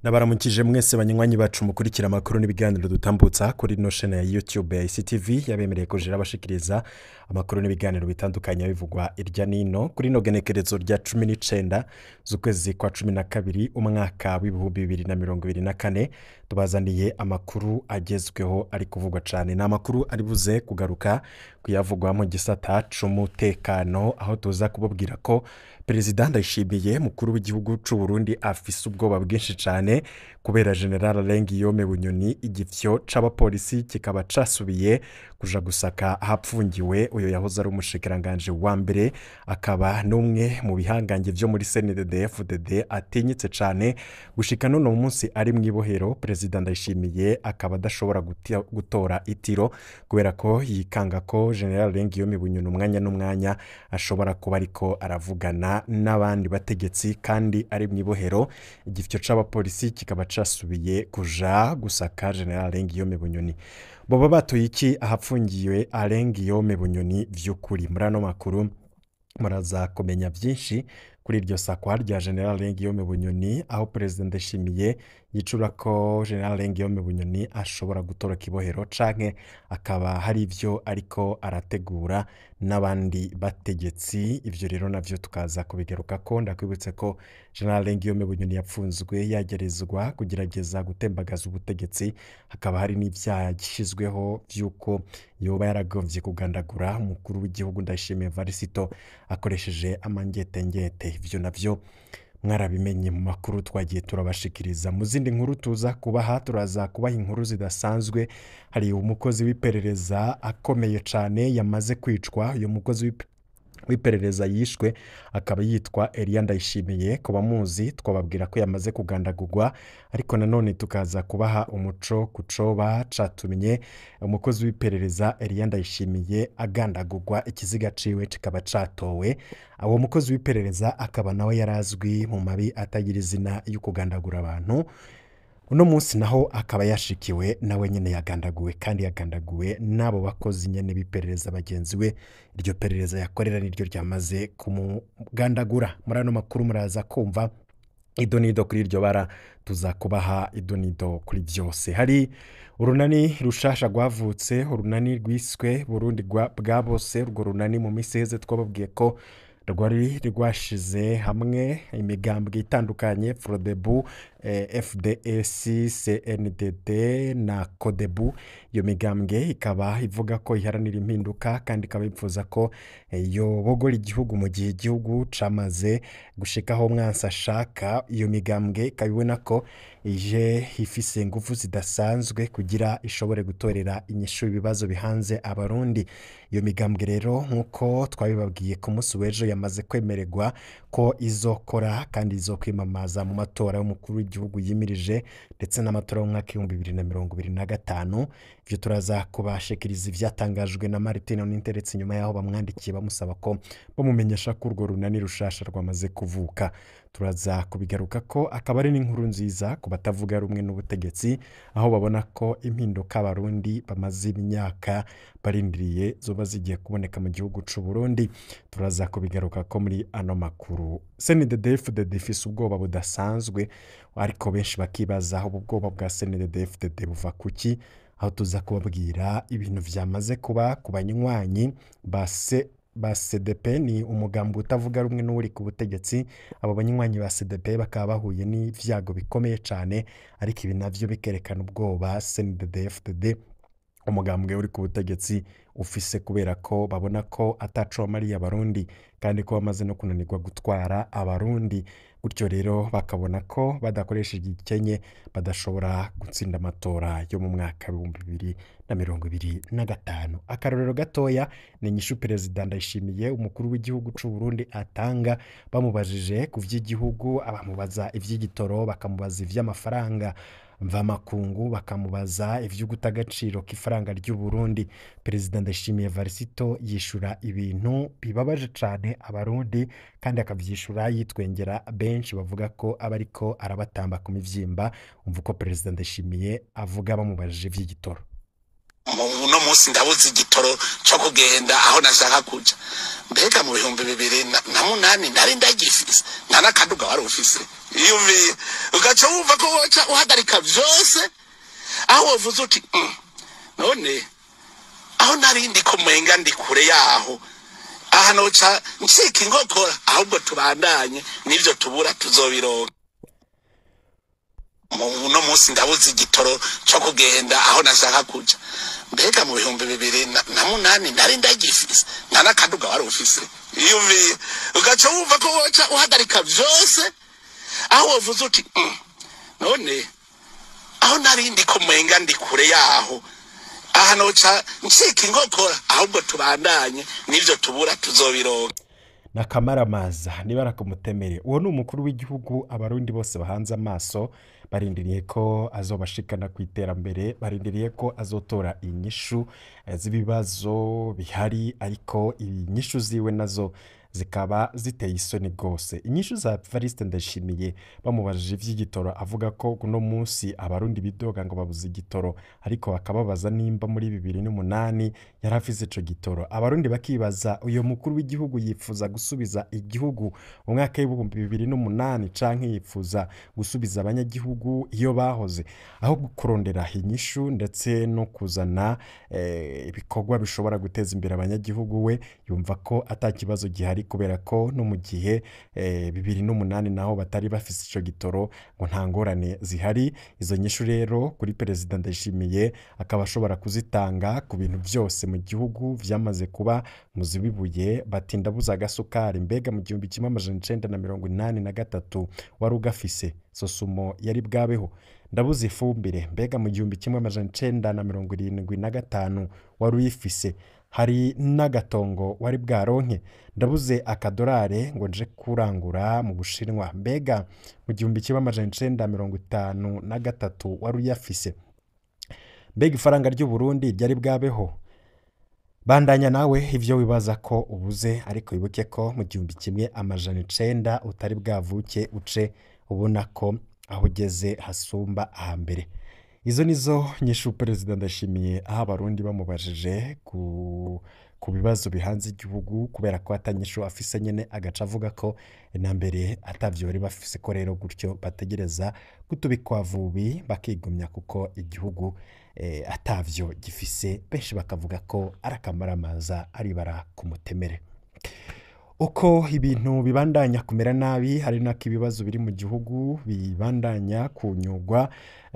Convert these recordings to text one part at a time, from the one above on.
Nabaramukije mwese banywanyi bacu mukurikira amakuru n'ibiganiro dutambutsa kuri no chaîne ya YouTube ya ICTV yabemereye kujira abashikiriza amakuru n'ibiganiro bitandukanye bivugwa irya nino kuri no genekerezo rya 19 z'ukwezi kwa 12 umwaka w'ibihumbi 2024 tubazaniye amakuru agezweho ari kuvugwa cyane na makuru ari buze kugaruka kuyavugwa mu gisata c'umutekano aho tuza kubabwira ko Perezida Ndayishimiye mukuru w'igihugu c'u Burundi afise ubwoba bwinshi cyane kubera General Lengiyome Bunyoni igifyo c'abapolisi kikaba casubiye kuja gusaka hapfungiwe uyo yahoze ari umushikiranganje wa mbere akaba numwe mu bihangange byo muri CNDD-FDD atinyitse cyane gushika none umunsi ari mwibohero. Perezida Ndayishimiye akaba adashobora gutora itiro kubera ko yikanga ko General Lengiyome Bunyoni umwanya n'umwanya ashobora kuba ariko aravugana n'abandi bategetsi kandi ari mwibohero. Igifyo c'abapolisi kikaba casubiye kuja gusaka General Lengiyome Bunyoni. Boba batoye iki ahapfungiwe Lengiyome Bunyoni vy'ukuri? Muri ano makuru muraza kumenya byinshi kuri iryo sakwa rya General Lengiyome Bunyoni, aho Perezida Ndayishimiye yicura ko General Lengiyome Bunyoni ashobora gutora kibohero canke akaba hari ivyo ariko arategura n'abandi bategetsi. Ivyo rero navyo tukaza kubigaruka ko ndakwibutse ko General Lengiyome Bunyoni yapfunzwe yagerezwa kugerageza gutembagaza ubutegetsi, hakaba hari n'ivyaha gishizweho vy'uko yoba yaragomvye kugandagura umukuru w'igihugu Ndayishimiye Varisito akoresheje amangetengete. Ivyo navyo mwarabimenye mu makuru twagiye turabashikiriza. Mu zindi nkuru tuza kubaha, turaza kubaha inkuru zidasanzwe. Hari umukozi w'iperereza akomeye cyane yamaze kwicwa. Uyo mukozi w'iperereza yishwe akaba yitwa Elia Ndayishimiye. Ko bamuzi twababwira ko yamaze kugandagurwa, ariko nanone tukaza kubaha umuco kucoba catumye umukozi w'iperereza Elia Ndayishimiye agandagurwa, ikiziga ciwe kikaba catowe. Abo mukozi w'iperereza akaba nawe yarazwi mu mabi atagira izina yo kugandagura abantu. Uno munsi naho akaba yashikiwe nawe nyene yagandaguwe, kandi yagandaguwe nabo bakozi nyene biperereza bagenzi we. Iryo perereza yakorera niryo ryamaze kumugandagura. Muri ano makuru muraza kumva idonido kuri iryo bara, tuzakubaha idonido kuri byose. Hari urunani rushasha rwavutse, urunani rwiswe Burundi bwa bose. Urwo runani mu miseze twababwiye ko rwari rwashize hamwe imigambwe itandukanye Frodebu, FDS, CNDD na Codebu. Iyo migambwe ikaba ivuga ko iharanira impinduka kandi ikaba ipfuza ko yobogora igihugu mu gihe igihugu camaze gushikaho mwansi ashaka. Iyo migambwe ikabibona ko ije ifise ingufu zidasanzwe kugira ishobore gutorera inyishu ibibazo bihanze abarundi. Iyo migambwe rero nkuko twabibabwiye ku munsi w'ejo yamaze kwemererwa ko izokora kandi izokwimamaza mu matora y'umukuru w'igihugu yimirije ndetse n'amatora y'umwaka 2025. Ivyo turaza kubashikiriza ivyatangajwe na Martin Ninteretse nyuma yaho bamwandikiye bamusaba ko bamumenyesha ko urwo runani rushasha rwamaze kuvuka. Turaza kubigaruka ko akaba ari n'inkuru nziza ku batavuga rumwe n'ubutegetsi, aho babona ko impinduka abarundi bamaze imyaka barindiriye zoba zigiye kuboneka mu gihugu c'u Burundi. Turaza kubigaruka ko muri ano makuru. CNDD-FDD ifise ubwoba budasanzwe, ariko benshi bakibaza aho ubwoba bwa CNDD-FDD buva kuki, aho tuza kubabwira ibintu vyamaze kuba ku banywanyi ba CDP. Ni umugambi utavuga rumwe n'uri ku butegetsi. Abo banywanyi ba CDP bakaba bahuye n'ivyago bikomeye cyane, ariko ibi navyo bikerekana ubwoba CNDD-FDD umugambwe uri ku butegetsi ufise, kubera ko babona ko ataco bamariye abarundi kandi ko bamaze no kunanirwa gutwara abarundi. Gutyo rero bakabona ko badakoresheje igikenye badashobora gutsinda amatora yo mu mwaka 2025. Akarorero gatoya ni inyishu Perezida Ndayishimiye umukuru w'igihugu c'u Burundi atanga bamubajije ku vy'igihugu, abamubaza ivy'igitoro, bakamubaza ivy'amafaranga mvamakungu, bakamubaza ivy'ugutagaciro k'ifaranga ry'u Burundi. Perezida Ndayishimiye Varisito yishura ibintu bibabaje cane abarundi kandi akavyishura yitwengera. Benshi bavuga ko abariko arabatamba ku mivyimba. Umva uko Perezida Ndayishimiye avuga bamubajije ivy'igitoro. uno munsi ndabuze igitoro cyo kugenda aho nashaka kuja, mbega mu bihumbi 2008 nari ndagifise nta n'akaduga wari ufise. Iyo ugaca wumva ko woca uhagarika vyose aho wovuze uti none aho nari ndi kumenga ndi kure yaho, aha noca ncika inkokora, ahubwo tubandanye n'ivyo tubura tuzobironka. Uno munsi ndabuze igitoro cyo kugenda aho nashaka kuja, mbega mu bihumbi 2008 nari ndagifise nta n'akaduga wari ufise. Iyo ugaca wumva ko woca uhagarika vyose aho wovuze uti none aho nari ndi kumenga ndi kure yaho, aha noca ncika inkokora, ahubwo tubandanye n'ivyo tubura tuzobironka. na Kamaramaza nibara kumutemere. Uwo ni umukuru w'igihugu abarundi bose bahanze amaso, barindiriye ko azobashikana ku iterambere, barindiriye ko azotora inyishu z'ibibazo bihari, ariko inyishu ziwe nazo zikaba ziteye isoni rwose. Inyishu za Evariste Ndayishimiye bamubajije ivy'igitoro, avuga ko kuno munsi abarundi bidoga ngo babuze igitoro, ariko bakababaza nimba muri 2008 yari afise ico gitoro. Abarundi bakibaza uyo mukuru w'igihugu yifuza gusubiza igihugu mu mwaka w'ibihumbi 2008 canke yifuza gusubiza abanyagihugu iyo bahoze, aho kurondera inyishu ndetse no kuzana ibikorwa bishobora guteza imbere abanyagihugu. We yumva ko atakibazo gihari, kubera ko no mu gihe 2008 naho batari bafise ico gitoro ngo nta ngorane zihari. Izo nyishu rero kuri Perezida Ndayishimiye akaba ashobora kuzitanga ku bintu byose mu gihugu vyamaze kuba muzibibuye. Bati ndabuza agasukari, mbega mu 1983 wari ugafise? Sosumo yari bwabeho. Ndabuze ifumbire, mbega mu 1975 wari uyifise? Hari n'agatongo wari bwaronke? Ndabuze akadorare ngo nje kurangura mu Bushinwa, mbega mu 1953 wari uyafise? Mbega ifaranga ry'u Burundi ryari bwabeho? Bandanya nawe ivyo wibaza ko ubuze, ariko ibuke ko mu 1900 utari bwavuke uce ubona ko aho ugeze hasumba ahambere. Izo nizo nyishu Perezida Ndayishimiye aho abarundi bamubajije ku bibazo bihanze igihugu, kubera ko atanyishu afise nyene agaca avuga ko na mbere atavyo bari bafise, ko rero gutyo bategereza gutubikwa vubi bakigumya kuko igihugu atavyo gifise. Benshi bakavuga ko arakamaramaza ari bara kumutemere. Uko ibintu bibandanya kumera nabi, hari nako ibibazo biri mu gihugu bibandanya kunyugwa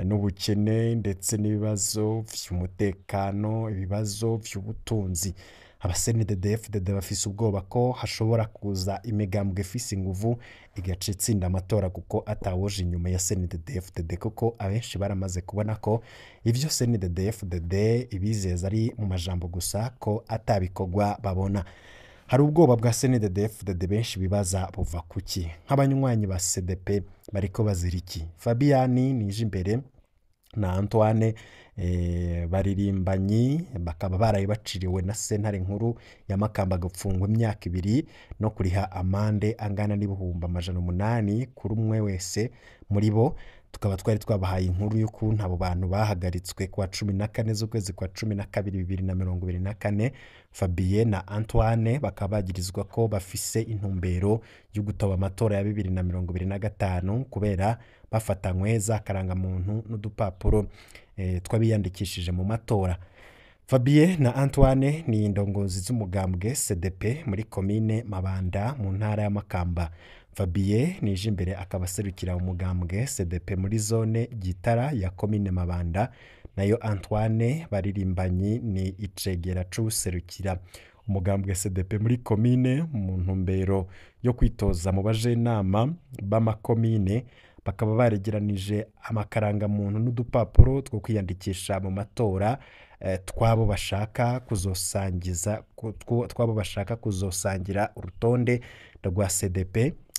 n'ubukene ndetse n'ibibazo vy'umutekano, ibibazo vy'ubutunzi. Abasenedefdd bafise ubwoba ko hashobora kuza imigambwe ifise inguvu igaca itsinda amatora, kuko atawoje inyuma ya Senedefdd, kuko abenshi baramaze kubona ko ivyo Senedefdd ibizeza ari mu majambo gusa, ko atabikorwa babona. Hari ubwoba bwa Senedefdd benshi bibaza buva kuki. Nk'abanywanyi ba CDP bariko baziriki? Fabiani Nijimbere na Antoine baririmbanyi bakaba barayibaciriwe na sentare nkuru ya Makamba gupfungwa imyaka 2 no kuriha amande angana n'ibihumbi 800 kuri umwe wese muri bo. Tukaba twari twabahaye inkuru y'ukuntu abo bantu bahagaritswe kwa 14 z'ukwezi kwa 12 2024. Fabien na Antoine bakaba bagirizwa ko bafise intumbero yo gutaba amatora ya 2025 kubera bafatanywe za karanga muntu n'udupapuro twabiyandikishije mu matora. Fabien na Antoine ni indongozi z'umugambwe CDP muri komine Mabanda mu ntara ya Makamba. Fabien Nijimbere akaba aserukira umugambwe CDP muri zone Gitara ya komine Mabanda, nayo Antoine baririmbanyi ni icegera c'userukira umugambwe CDP muri komine mu ntumbero yo kwitoza mu bajenama b'amakomine. Bakaba baregeranije amakaranga muntu n'udupapuro two kwiyandikisha mu matora twabo bashaka kuzosangira urutonde rwa CDP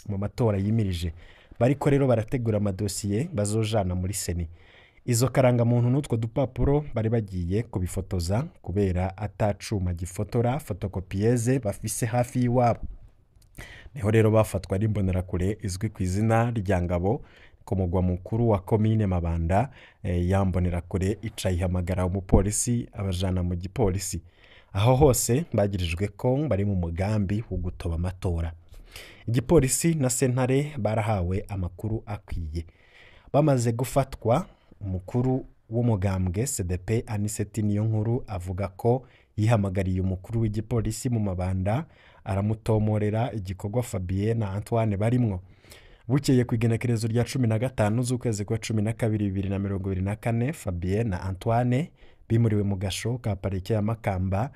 mu matora yimirije. Bariko rero barategura amadosiye bazojana muri Seni. Izo karanga muntu n'utwo dupapuro bari bagiye kubifotoza, kubera atacuma gifotora fotokopieze bafise hafi y'iwabo. Niho rero bafatwa n'imbonerakure izwi ku izina rya Ngabo, ku mugwa mukuru wa komine Mabanda, yambonera kure ica ihamagara umupolisi abajana mu gipolisi. Aho hose bagirijwe ko bari mu mugambi wo gutoba amatora. Igipolisi na sentare barahawe amakuru akwiye. Bamaze gufatwa, umukuru w'umugambwe CDP Anicet Niyonkuru avuga ko yihamagariye umukuru w'igipolisi mu Mabanda aramutomorera igikorwa Fabien na Antoine barimwo. Bukeye ku igenekerezo rya 15 z'ukwezi kwa 12 2024, Fabien na Antoine bimuriwe mu gasho ka parike ya Makamba.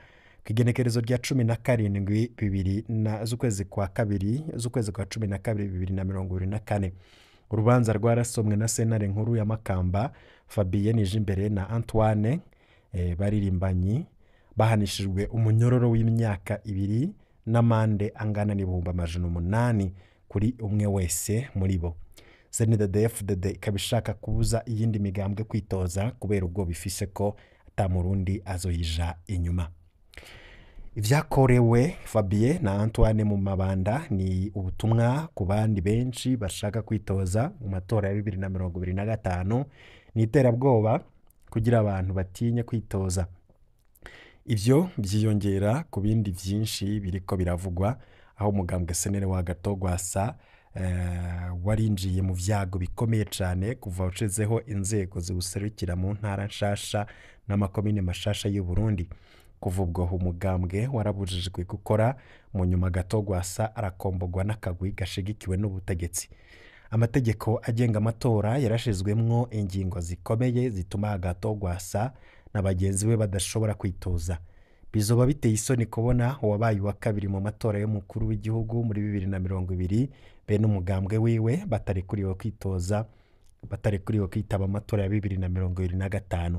Ku igenekerezo rya 17 z'ukwezi kwa 12 2024, urubanza rwarasomwe na sentare nkuru ya Makamba. Fabien Nijimbere na Antoine baririmbanyi bahanishijwe umunyororo w'imyaka 2 n'amande angana n'ibihumbi 800 kuri umwe wese muri bo. CNDD-FDD ikaba ishaka kubuza iyindi migambwe kwitoza kubera ubwo bifise ko ata murundi azoyija inyuma. Ivyakorewe Fabien na Antoine mu Mabanda ni ubutumwa ku bandi benshi bashaka kwitoza mu matora ya 2025. Ni iterabwoba kugira abantu batinye kwitoza. Ivyo byiyongera ku bindi vyinshi biriko biravugwa, aho umugambwe senere wa Gatogwasa warinjiye mu vyago bikomeye cane kuva ucezeho inzego ziwuserukira mu ntara nshasha n'amakomine mashasha y'u Burundi. Kuva ubwo umugambwe warabujijwe gukora, mu nyuma Gatogwasa arakombogwa n'akagwi gashigikiwe n'ubutegetsi. Amategeko agenga amatora yarashizwemwo ingingo zikomeye zituma Gatogwasa na bagenzi be badashobora kwitoza. Bizoba biteye isoni kubona uwabaye wa kabiri mu matora y'umukuru w'igihugu muri 2020 bene umugambwe wiwe batarekuriwe kwitoza, batarekuriwe kwitaba amatora ya 2025.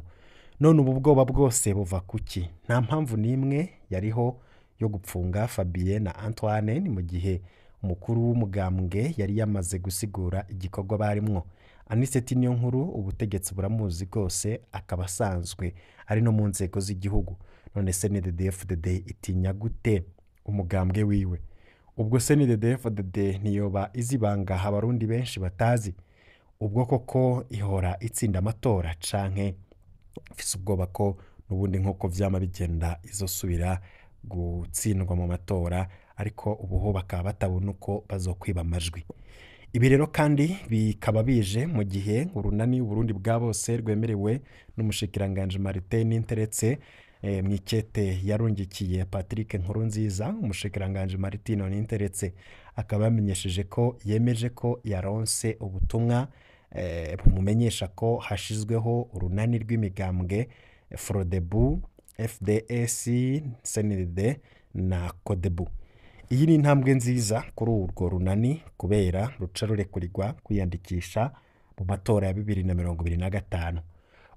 None ubu bwoba bwose buva kuki? Nta mpamvu nimwe yariho yo gupfunga Fabien na Antoine, ni mu gihe umukuru w'umugambwe yari yamaze gusigura igikorwa barimwo. Anicet Niyonkuru ubutegetsi buramuzi rwose, akaba asanzwe ari no mu nzego z'igihugu. None CNDD-FDD itinya gute umugambwe wiwe? Ubwo CNDD-FDD niyoba izibanga abarundi benshi batazi? Ubwo koko ihora itsinda amatora canke ifise ubwoba ko nubundi nk'uko vyama bigenda izosubira gutsindwa mu matora, ariko ubuho bakaba batabona uko bazokwiba amajwi? Ibi rero kandi bikaba bije mu gihe urunani Burundi bwa bose rwemerewe n'umushikiranganje Martin Ninteretse mwikete yarungikiye Patrick Nkurunziza. Umushikiranganje Martin Ninteretse akaba yamenyesheje ko yemeje ko yaronse ubutumwa bumumenyesha ko hashizweho urunani rw'imigambwe Frodebu, FDS, CNDD na Codebu. Iyi ni intambwe nziza kuri urwo runani kubera ruca rurekurirwa kwiyandikisha mu matora ya 2025.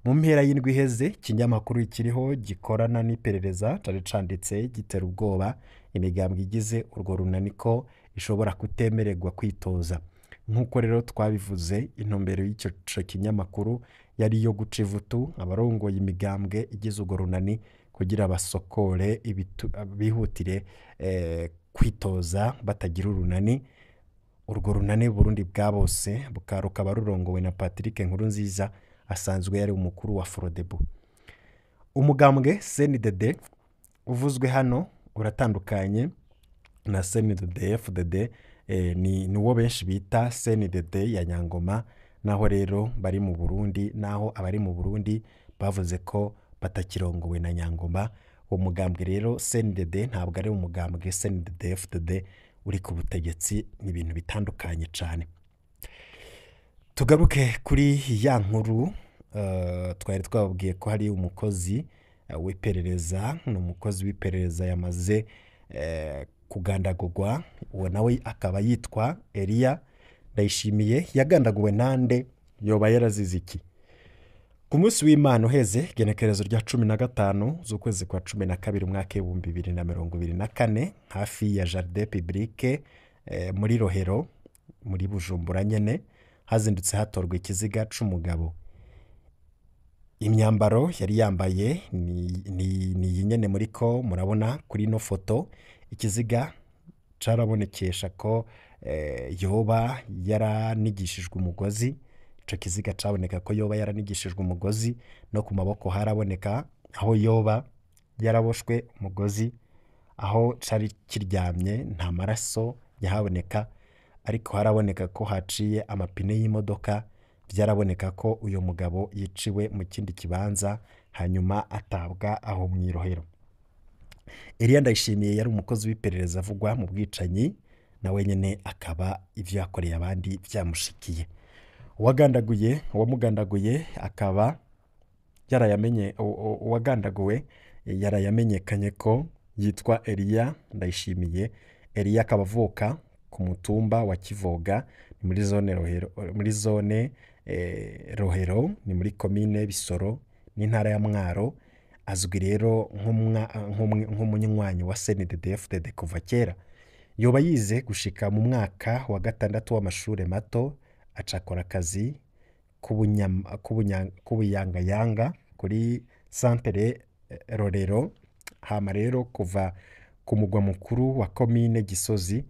Mu mpera y'indwi iheze, ikinyamakuru kiriho gikorana n'iperereza cari canditse gitera ubwoba imigambwe igize urwo runani ko ishobora kutemererwa kwitoza. Nk'uko rero twabivuze, intumbero y'icyo kinyamakuru yari yo guca ivutu abarongoye imigambwe igize urwo runani kugira basokore bihutire kwitoza batagira urunani. Urwo runani Burundi bwa bose rukaba rurongowe na Patrick Nkurunziza, asanzwe yari umukuru wa Frodebu. Umugambwe CNDD uvuzwe hano uratandukanye na CNDD-FDD, ni uwo benshi bita CNDD ya Nyangoma, naho rero bari mu Burundi, naho abari mu Burundi bavuze ko batakirongowe na Nyangoma. Uwo mugambwe rero CNDD ntabwo ari umugambwe CNDD-FDD uri ku butegetsi, ni ibintu bitandukanye cyane. Tugaruke kuri ya nkuru twari twababwiye ko hari umukozi w'iperereza, n'umukozi w'iperereza yamaze kugandagurwa. Uwo nawe akaba yitwa Elia Ndayishimiye. Yagandaguwe nande? Yoba yarazize iki? Ku munsi w'Imana uheze genekerezo rya 15 z'ukwezi kwa 12 umwaka 2024, hafi ya Jardin Publique muri Rohero muri Bujumbura nyene, hazindutse hatorwa ikiziga c'umugabo. Imyambaro yari yambaye ni nyene muriko murabona kuri no foto. Ikiziga carabonekesha ko yoba yaranigishijwe umugozi. Ico kiziga caboneka ko yoba yaranigishijwe umugozi, no ku maboko haraboneka aho yoba yaraboshwe umugozi, aho cari kiryamye nta maraso yahaboneka, ariko haraboneka ko haciye amapine y'imodoka. Vyaraboneka ko uyo mugabo yiciwe mu kindi kibanza hanyuma atabwa aho mw'irohero. Elia Ndayishimiye yari umukozi w'iperereza avugwa mu bwicanyi, nawe nyene akaba ivyo yakoreye abandi vyamushikiye. Uwamugandaguye akaba uwagandaguwe yarayamenyekanye ko yitwa Elia Ndayishimiye. Elia akaba avuka ku mutumba wa Kivoga muri zone Rohero, ni muri komine Bisoro n'intara ya Mwaro. Azwi rero nk'umunywanyi wa CNDD-FDD kuva kera. Yoba yize gushika mu mwaka wa 6 w'amashure mato, acakora akazi k'ubuyangayanga kuri Centre Rorero. Hama rero kuva ku mugwa mukuru wa komine Gisozi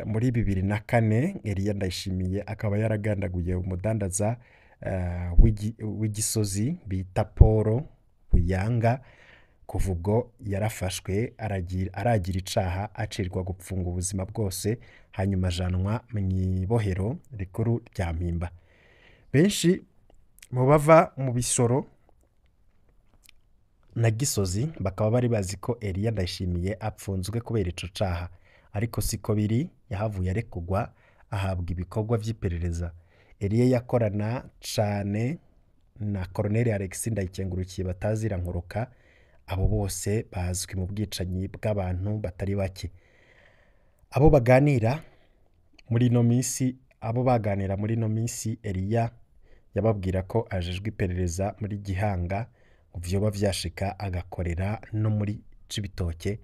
muri 2004 Elia Ndayishimiye akaba yaragandaguye umudandaza w'igisozi bita Paul Buyanga. Kuva ubwo yarafashwe aragira icaha, acirwa gupfunga ubuzima bwose, hanyuma ajanwa mw'ibohero rikuru rya Mpimba. Benshi mu bava mu Bisoro na Gisozi bakaba bari bazi ko Elia Ndayishimiye apfunzwe kubera ico caha, ariko siko biri. Yahavuye arekugwa, ahabwa ibikorwa vy'iperereza. Elia yakorana cane na Colonel Alexis Ndayikengurukiye batazira Nkoroka. Abo bose bazwi mu bwicanyi bw'abantu batari bake. Abo baganira muri no misi Elia yababwira ko ajejwe iperereza muri Gihanga, vyoba vyashika agakorera no muri Cibitoke.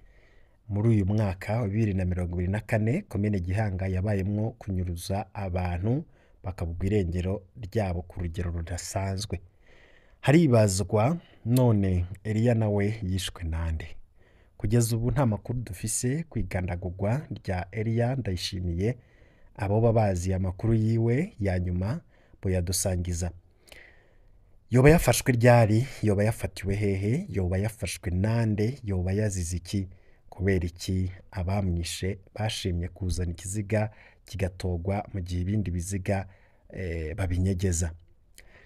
Muri uyu mwaka wa 2024 komine Gihanga yabayemwo kunyuruza abantu bakabugwa irengero ryabo ku rugero rudasanzwe. Haribazwa none Elia nawe yishwe nande? Kugeza ubu nta makuru dufise kwigandagurwa rya Elia Ndayishimiye. Abo babazi amakuru yiwe ya nyuma boyadusangiza. Yoba yafashwe ryari? Yoba yafatiwe hehe? Yoba yafashwe nande? Yoba yazize iki? Kubera iki abamwishe bashimye kuzana ikiziga kigatogwa mu gihe ibindi biziga babinyegeza?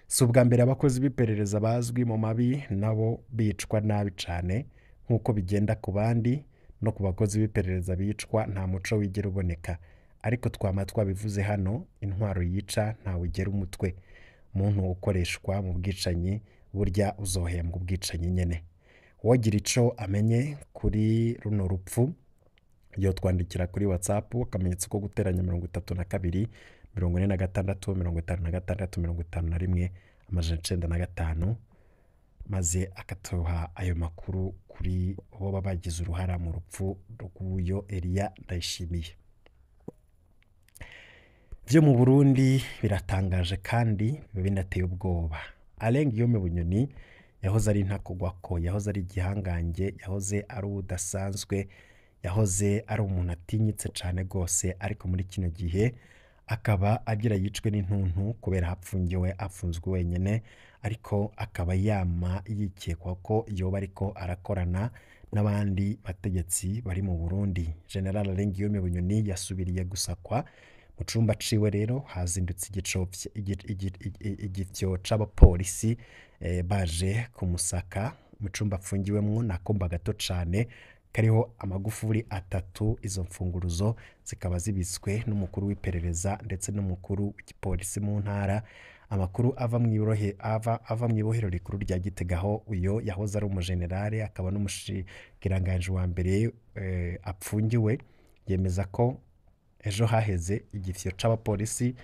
Si ubwa mbere abakozi b'iperereza bazwi mu mabi nabo bicwa nabi cane nk'uko bigenda ku bandi. No ku bakozi b'iperereza bicwa nta muco wigera uboneka, ariko twama twabivuze hano, intwaro yica ntawe igera umutwe. Umuntu ukoreshwa mu bwicanyi burya uzohembwa ubwicanyi nyene. Wogira ico amenye kuri runo rupfu yotwandikira kuri WhatsApp akamenyetso ko guteranya 32 46 56 51 905, maze akatuha ayo makuru kuri bo bagize uruhara mu rupfu rw'uyo Elia Ndayishimiye. Vyo mu Burundi biratangaje kandi binateye ubwoba. Alain Guillaume Bunyoni yahoze ari ntakugwako, yahoze ari igihangange, yahoze ari udasanzwe, yahoze ari umuntu atinyitse cane gose, ariko muri kino gihe akaba agira yicwe n'intuntu kubera apfunzwe wenyene, ariko akaba yama yikekwa ko yoba ariko arakorana n'abandi bategetsi bari mu Burundi. General Alain Guillaume Bunyoni yasubiriye gusakwa. Mu cumba ciwe rero hazindutse igityo c'abapolisi baje kumusaka. Mu cumba apfungiwemwo nakomba gato cane kariho amagufuri 3. Izo mfunguruzo zikaba zibitswe n'umukuru w'iperereza ndetse n'umukuru w'igipolisi mu ntara. Amakuru ava mw'ibohero rikuru rya Gitega, aho uyo yahoze ari umujenerale akaba n'umushikiranganje wa mbere apfungiwe, yemeza ko ejo haheze igifyo c'abapolisi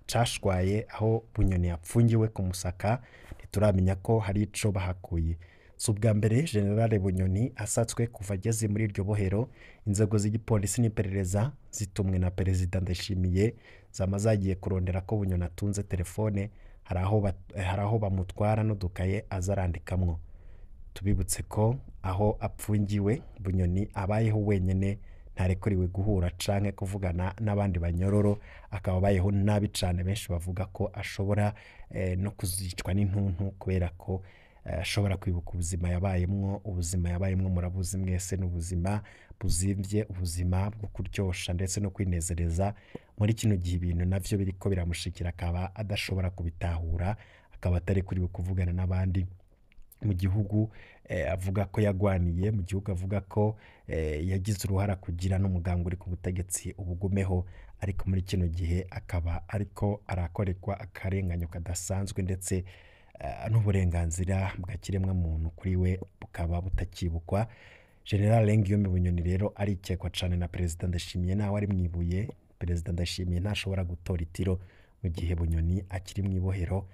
cashwaye aho Bunyoni yapfungiwe kumusaka. Ntituramenya ko hari ico bahakuye. Si ubwa mbere General Bunyoni asatswe kuva ageze muri iryo bohero. Inzego z'igipolisi n'iperereza zitumwe na Perezida Ndayishimiye zama zagiye kurondera ko Bunyoni atunze telefone, hari aho bamutwara n'udukaye azarandikamwo. Tubibutse ko aho apfungiwe Bunyoni abayeho wenyene, ntarekuriwe guhura canke kuvugana n'abandi banyororo, akaba abayeho nabi cane, benshi bavuga ko ashobora no kuzicwa n'intuntu kubera ko ashobora kwibuka ubuzima yabayemwo murabuzi mwese, n'ubuzima buzimvye, ubuzima bwo kuryosha ndetse no kwinezereza. Muri kino gihe ibintu navyo biriko biramushikira, akaba adashobora kubitahura, akaba atarekuriwe kuvugana n'abandi mu gihugu avuga ko yagwaniye, mu gihugu avuga ko yagize uruhara kugira n'umuganga uri ku butegetsi ubugumeho, ariko muri kino gihe akaba ariko arakorerwa akarenganyo kadasanzwe, ndetse n'uburenganzira bwa kiremwa muntu kuri we bukaba butakibukwa. General Guillaume Bunyoni rero arikekwa cane na Perezida Ndayishimiye, naho ari mwibuye. Perezida Ndayishimiye ntashobora gutora itiro mu gihe Bunyoni akiri mwibohero,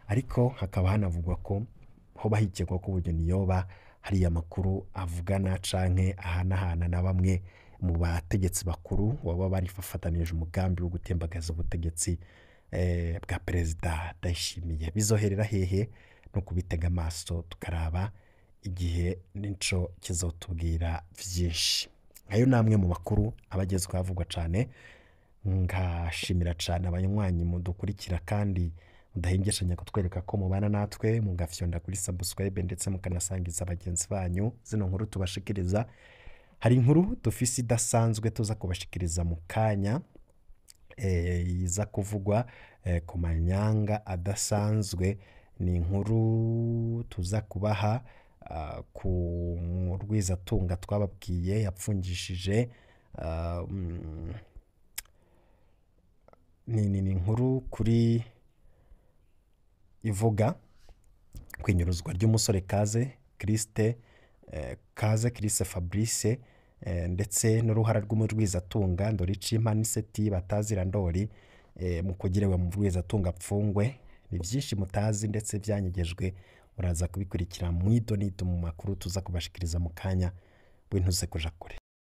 ariko hakaba hanavugwa ko hoba hikekwa ko Bunyoni yoba hari amakuru avugana canke ahanahana na bamwe mu bategetsi bakuru baba bari bafatanije umugambi wo gutembagaza ubutegetsi bwa Perezida Ndayishimiye. Bizoherera hehe? No kubitega amaso tukaraba igihe nico kizotubwira vyinshi. Ayo namwe mu makuru abagezweho avugwa cane, ngashimira cane abanywanyi mudukurikira kandi mudahengeshanya kutwereka ko mubana natwe, mugafyonda kuri subscribe ndetse mukanasangiza abagenzi banyu zino nkuru tubashikiriza. Hari inkuru dufise idasanzwe tuza kubashikiriza mu kanya, iza kuvugwa ku manyanga adasanzwe. Ni inkuru tuza kubaha ku Rwizatunga twababwiye yapfungishije, ni inkuru kuri ivuga kwinyuruzwa ry'umusore Kaze Fabrice, ndetse n'uruhara rw'umurwizatunga Ndorichimpa Anicet batazira Ndori mu kugirewe mu Rwizatunga apfungwe. Ni byinshi mutazi ndetse byanyegejwe, muraza kubikurikira mu idonido mu makuru tuza kubashikiriza mu kanya, bw'intuze kuja kure.